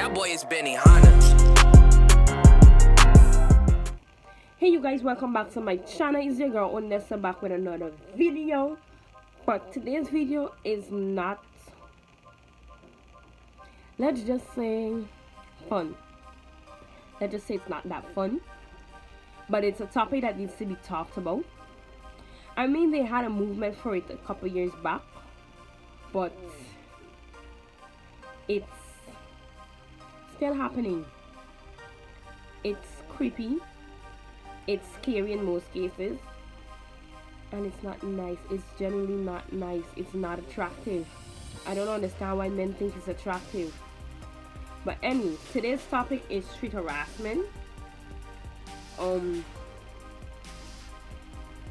That boy is Benny Hanna. Hey you guys, welcome back to my channel. It's your girl Onessa back with another video. But today's video is not, let's just say, fun. Let's just say it's not that fun, but it's a topic that needs to be talked about. I mean, they had a movement for it a couple years back, but it's still happening. It's creepy, it's scary in most cases, and it's not nice. It's generally not nice. It's not attractive. I don't understand why men think it's attractive. But anyway, today's topic is street harassment.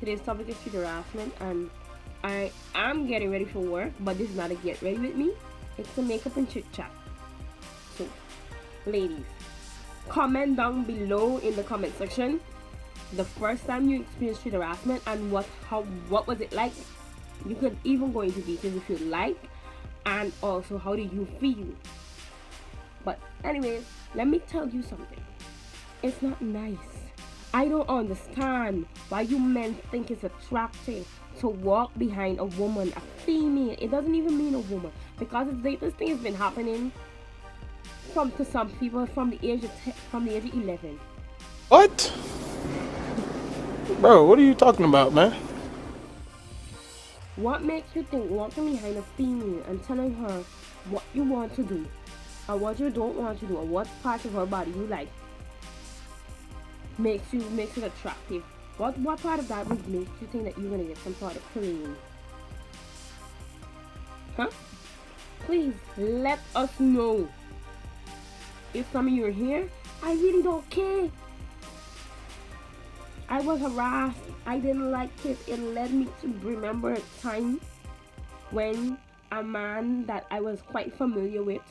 Today's topic is street harassment, and I am getting ready for work, but this is not a get ready with me. It's a makeup and chit chat. So, ladies, comment down below in the comment section the first time you experienced street harassment and what was it like. You could even go into details if you like, and also how did you feel. But anyways, let me tell you something. It's not nice. I don't understand why you men think it's attractive to walk behind a woman, a female. It doesn't even mean a woman, because this thing has been happening to some people from the age of 11. What? Bro, what are you talking about, man? What makes you think walking behind a female and telling her what you want to do or what you don't want to do or what part of her body you like makes it attractive? What part of that would make you think that you're gonna get some sort of thrill? Huh? Please let us know. If some of you are here, I really don't care. I was harassed. I didn't like it. It led me to remember a time when a man that I was quite familiar with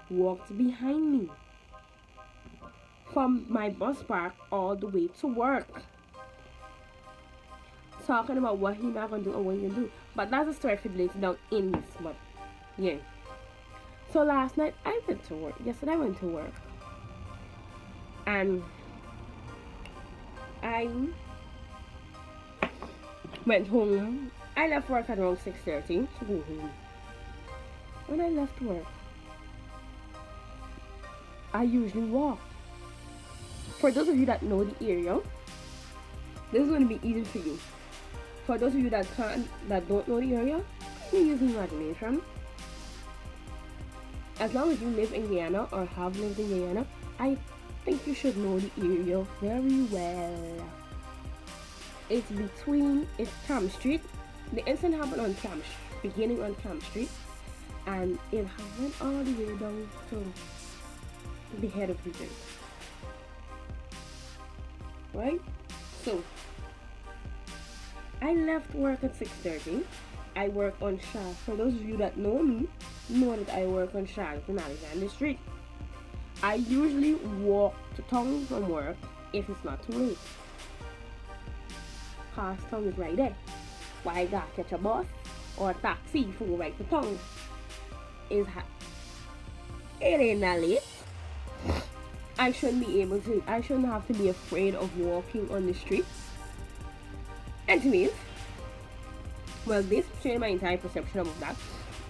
walked behind me from my bus park all the way to work, talking about what he not gonna do or what he gonna do. But that's a story for later down in this. But yeah. So last night I went to work. Yesterday I went to work, and I went home. I left work at around 6:30 to go home. When I left work, I usually walk. For those of you that know the area, this is going to be easy for you. For those of you that don't know the area, you can use imagination. As long as you live in Guyana or have lived in Guyana, I think you should know the area very well. It's Cam Street. The incident happened on beginning on Cam Street, and it went all the way down to the head of the bridge. Right? So I left work at 6:30. I work on Charlotte. For those of you that know me, know that I work on Charlotte and Alexander Street. I usually walk to town from work if it's not too late. Cause town is right there. Why I gotta catch a bus or a taxi for go right to town? It ain't that late. I shouldn't have to be afraid of walking on the street. Anyways, well, this changed my entire perception of that.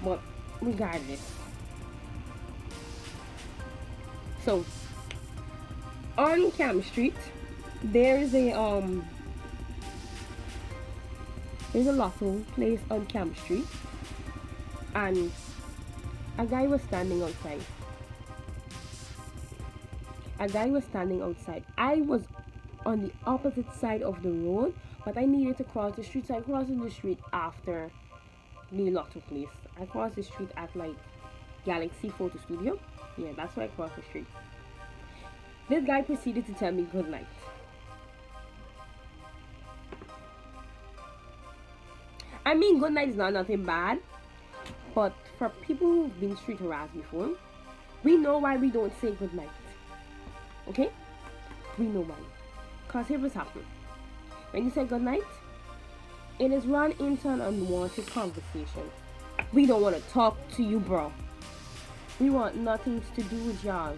But regardless. So, on Cam Street, there's a lotto place on Cam Street, and a guy was standing outside. I was on the opposite side of the road, but I needed to cross the street, so I crossed the street after the lotto place. I crossed the street at like Galaxy Photo Studio. Yeah, that's where I crossed the street. This guy proceeded to tell me good night. I mean, good night is not nothing bad, but for people who've been street harassed before, we know why we don't say good night. Okay? We know why. Cause here what's happening. When you say good night, it is run into an unwanted conversation. We don't want to talk to you, bro. We want nothing to do with y'all.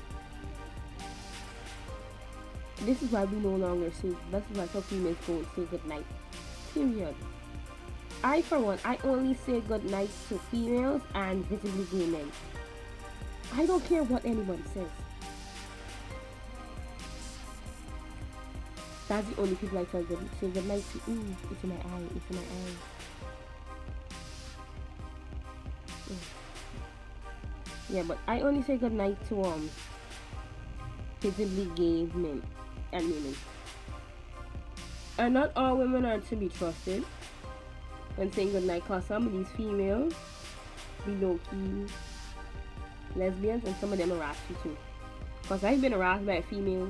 This is why we no longer say. This is why some females don't say good night. Period. I, for one, I only say good night to females and visibly gay men. I don't care what anybody says. That's the only people I tell them say good night to. It's in my eye. It's in my eye. Yeah, but I only say good night to visibly gay men and women. And not all women are to be trusted when saying good night, cause some of these females be low-key lesbians and some of them harass you too. Cause I've been harassed by a female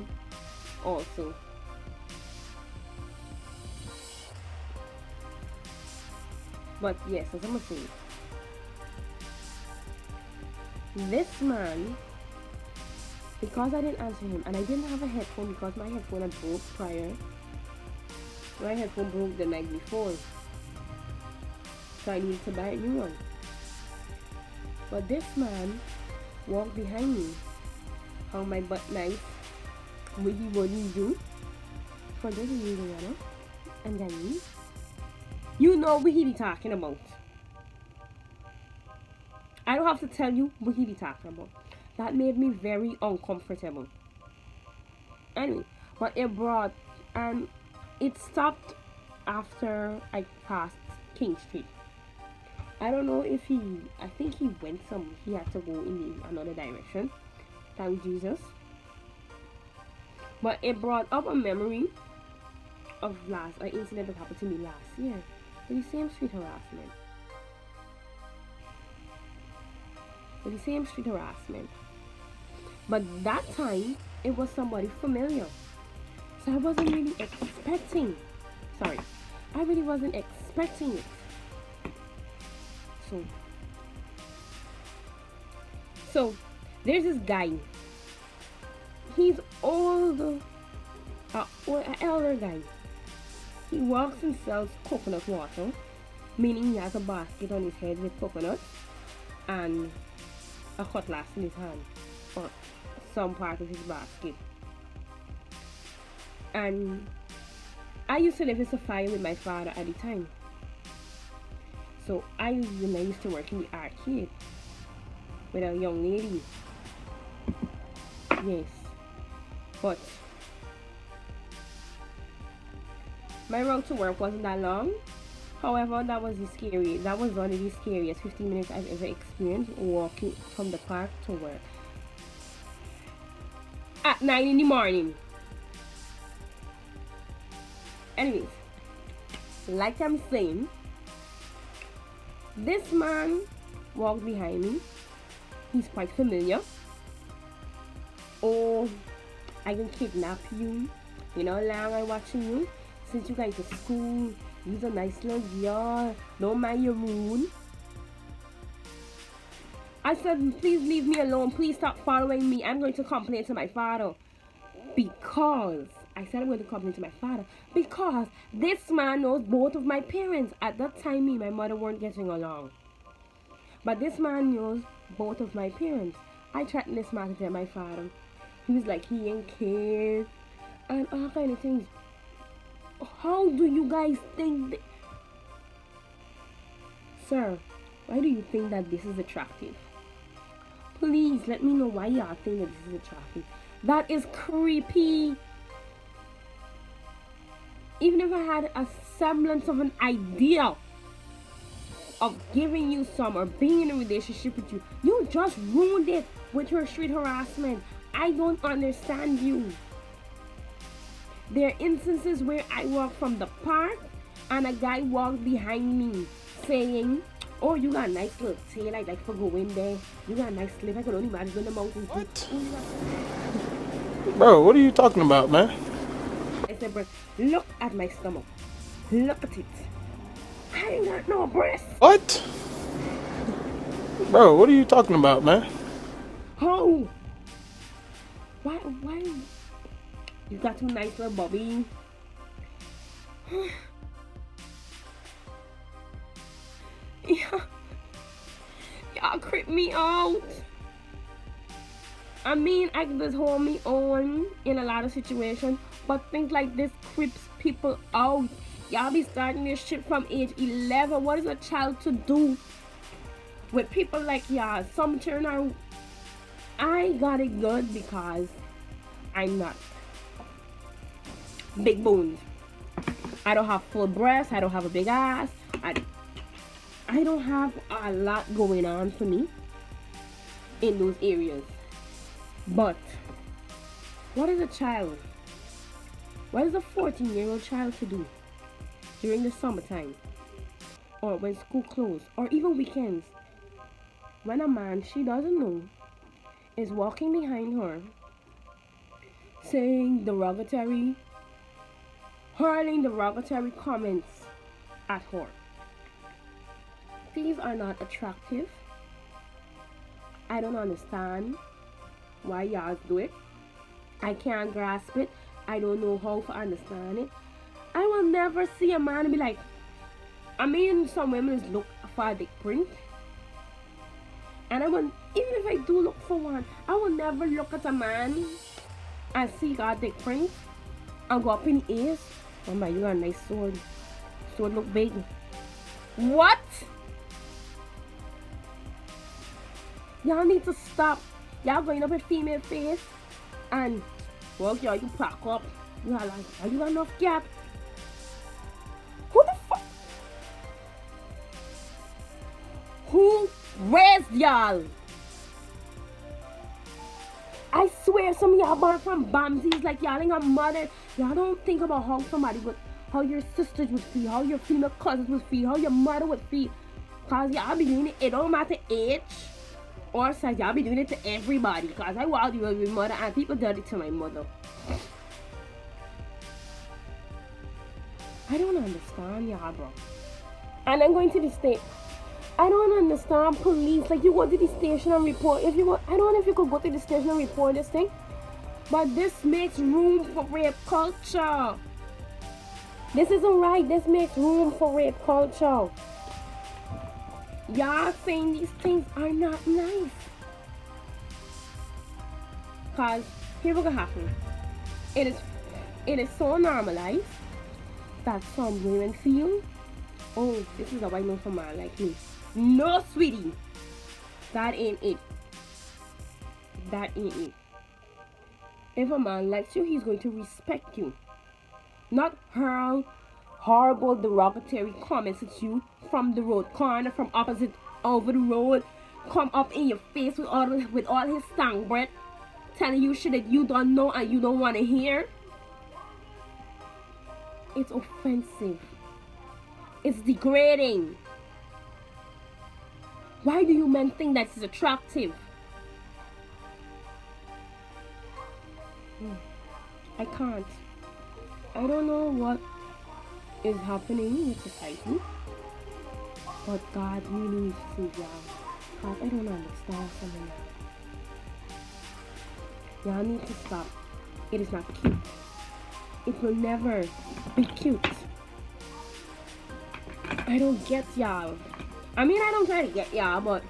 also. But yes, as I'm saying, this man, because I didn't answer him and I didn't have a headphone because my headphone had broke prior. My headphone broke the night before, so I needed to buy a new one. But this man walked behind me, hung my butt nice, what he wouldn't do. For those of you who know, and Guyanese, you know what he be talking about. I don't have to tell you what he be talking about. That made me very uncomfortable. Anyway, but it brought, and it stopped after I passed King Street. I don't know if I think he had to go in another direction. Thank Jesus. But it brought up a memory of an incident that happened to me last year. The same street harassment. But that time, it was somebody familiar. So I wasn't really expecting. I really wasn't expecting it. So there's this guy. He's old, an elder guy. He walks and sells coconut water, meaning he has a basket on his head with coconuts and a cutlass in his hand, or some part of his basket. And I used to live in Sophia with my father at the time. So I used to work in the arcade with a young lady. Yes. But my route to work wasn't that long. However, that was one of the scariest 15 minutes I've ever experienced walking from the park to work. At 9 in the morning. Anyways, like I'm saying, this man walked behind me. He's quite familiar. Oh, I can kidnap you. You know how long I'm watching you? Since you guys to school, you're a nice little girl. Don't mind your mood. I said, please leave me alone. Please stop following me. I'm going to complain to my father. Because this man knows both of my parents. At that time, me and my mother weren't getting along. But this man knows both of my parents. I threatened this man to tell my father. He was like, he ain't care. And all kind of things. How do you guys think Sir, why do you think that this is attractive? Please let me know why y'all think that this is attractive. That is creepy. Even if I had a semblance of an idea of giving you some or being in a relationship with you, you just ruined it with your street harassment. I don't understand you. There are instances where I walk from the park and a guy walked behind me saying, oh, you got a nice little tail, like for going there. You got a nice slip. I could only imagine in the mountains. What? Bro, what are you talking about, man? I said, bro, look at my stomach. Look at it. I ain't got no breast. What? Bro, what are you talking about, man? Oh. Why? You got too nice little bobby. Yeah. Y'all creep me out. I mean, I can just hold me on in a lot of situations, but things like this creeps people out. Y'all be starting this shit from age 11. What is a child to do with people like y'all? Some turn out. I got it good because I'm not big bones. I don't have full breasts. I don't have a big ass. I don't have a lot going on for me in those areas. But what is a child? What is a 14-year-old child to do during the summertime, or when school closed, or even weekends, when a man she doesn't know is walking behind her, saying derogatory, hurling derogatory comments at her? These are not attractive. I don't understand why y'all do it. I can't grasp it. I don't know how to understand it. I will never see a man be like, I mean, some women look for a dick print, and I will, even if I do look for one, I will never look at a man and see a dick print and go up in the ears. Oh my, you got a nice sword. Sword look big. What? Y'all need to stop. Y'all going up a female face and, well, y'all, you pack up. Y'all like, are you enough gap? Who the fuck? Who raised y'all? I swear some of y'all born from Bamsies, like y'all ain't got mother. Y'all don't think about how somebody would, how your sisters would feel, how your female cousins would feel, how your mother would feel. Cause y'all be doing it, it don't matter age or size, y'all be doing it to everybody. Cause I wild you with my mother and people did it to my mother. I don't understand y'all, bro. And I'm going to the state. I don't understand police. Like, you go to the station and report. If you go, I don't know if you could go to the station and report this thing, but this makes room for rape culture. This isn't right. This makes room for rape culture. Y'all saying these things are not nice. Cause here what's gonna happen. It is so normalized that some women feel, oh, this is a white man for man like me. No, sweetie, that ain't it. That ain't it. If a man likes you, he's going to respect you, not hurl horrible derogatory comments at you from the road corner, from opposite over the road, come up in your face with all his stank breath, telling you shit that you don't know and you don't want to hear. It's offensive. It's degrading. Why do you men think that is attractive? I can't. I don't know what is happening with society, but God really needs to save y'all. Cause I don't understand some of y'all. Y'all need to stop. It is not cute. It will never be cute. I don't get y'all. I mean, I don't try to get y'all, but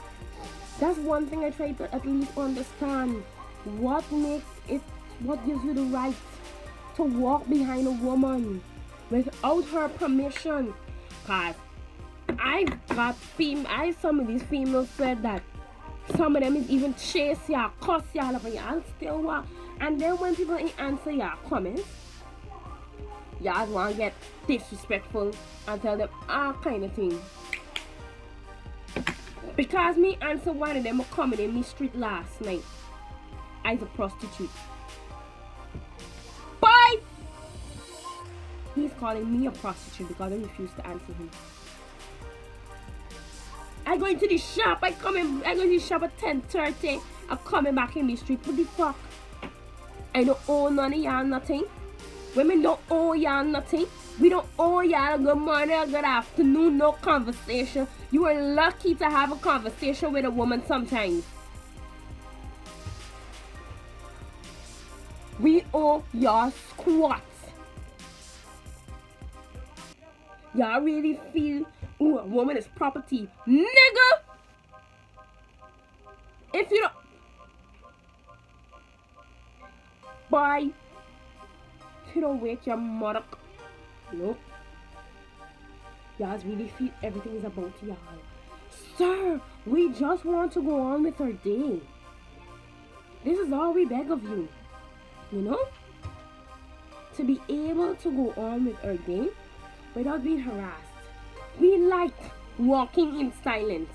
that's one thing I try to at least understand. What makes it, what gives you the right to walk behind a woman without her permission? Cause some of these females said that some of them is even chase y'all, cuss y'all up, and y'all still walk. And then when people ain't answer y'all comments, y'all want to get disrespectful and tell them all kind of thing. Because me answer one of them a comment in me street last night as a prostitute. Bye! He's calling me a prostitute because I refuse to answer him. I go into the shop, I go to the shop at 10:30. I'm coming back in the street. What the fuck? I don't owe none of y'all nothing. Women don't owe y'all nothing. We don't owe y'all a good morning or good afternoon, no conversation. You are lucky to have a conversation with a woman sometimes. We owe y'all squats. Y'all really feel, ooh, a woman is property. Nigga! If you don't, boy. If you don't wake your mother. Nope. Y'all really feel everything is about y'all. Sir, we just want to go on with our day. This is all we beg of you. You know? To be able to go on with our day without being harassed. We like walking in silence.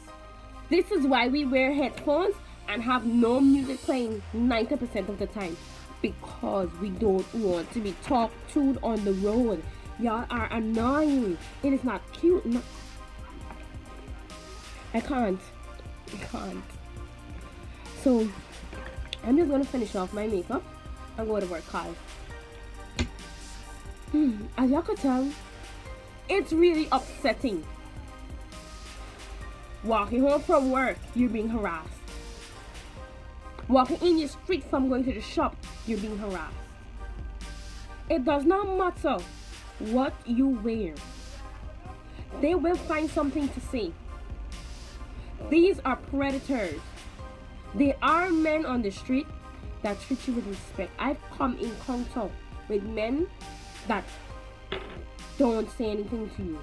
This is why we wear headphones and have no music playing 90% of the time. Because we don't want to be talked to on the road. Y'all are annoying. It is not cute. No. I can't. So, I'm just going to finish off my makeup and go to work, guys. As y'all could tell, it's really upsetting. Walking home from work, you're being harassed. Walking in your street from going to the shop, you're being harassed. It does not matter what you wear. They will find something to say. These are predators. They are men on the street that treat you with respect. I've come in contact with men that don't say anything to you.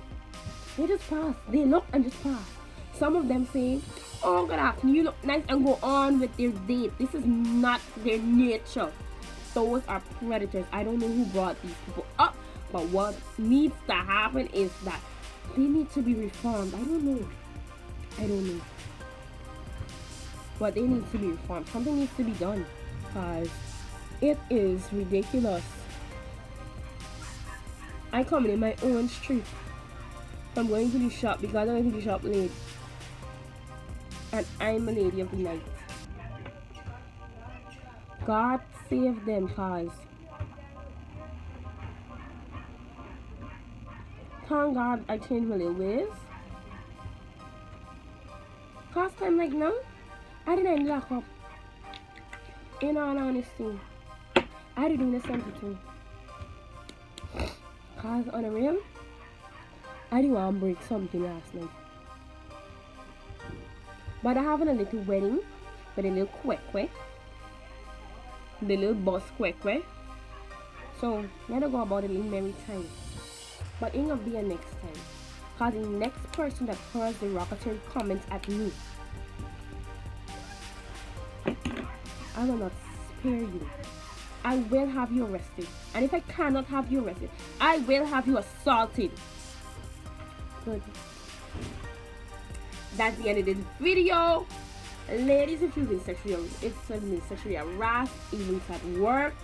They just pass. They look and just pass. Some of them say, "Oh, good afternoon, you look nice," and go on with their date. This is not their nature. Those are predators. I don't know who brought these people up, but what needs to happen is that they need to be reformed. I don't know. But they need to be reformed. Something needs to be done. Because it is ridiculous. I come in my own street. I'm going to the shop because I'm going to the shop late. And I'm a lady of the night. God save them, cause thank God I changed my little ways. Cause time like now, I didn't lock up. In all honesty, I didn't do the same thing. Cause on the real, I didn't want to break something last night. But I having a little wedding with a little quick. The little boss quick. So let her go about it in merry time. But it will be a next time. Cause the next person that hurls the derogatory comments at me, I will not spare you. I will have you arrested. And if I cannot have you arrested, I will have you assaulted. Good. That's the end of this video. Ladies, if you've been sexually harassed, even at work,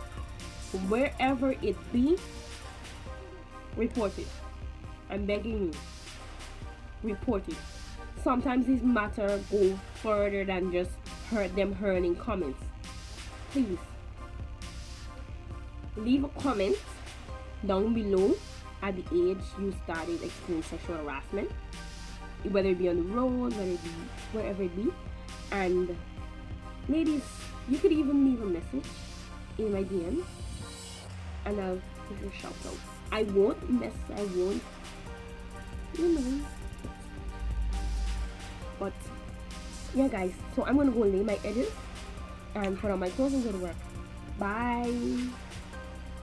wherever it be, report it. I'm begging you. Report it. Sometimes these matters go further than just hurling comments. Please leave a comment down below at the age you started experiencing sexual harassment, whether it be on the road, whether it be wherever it be. And ladies, you could even leave a message in my DM and I'll give you a shout out. I won't, you know. But yeah, guys, so I'm gonna go lay my edges and put on my clothes and go to work. Bye.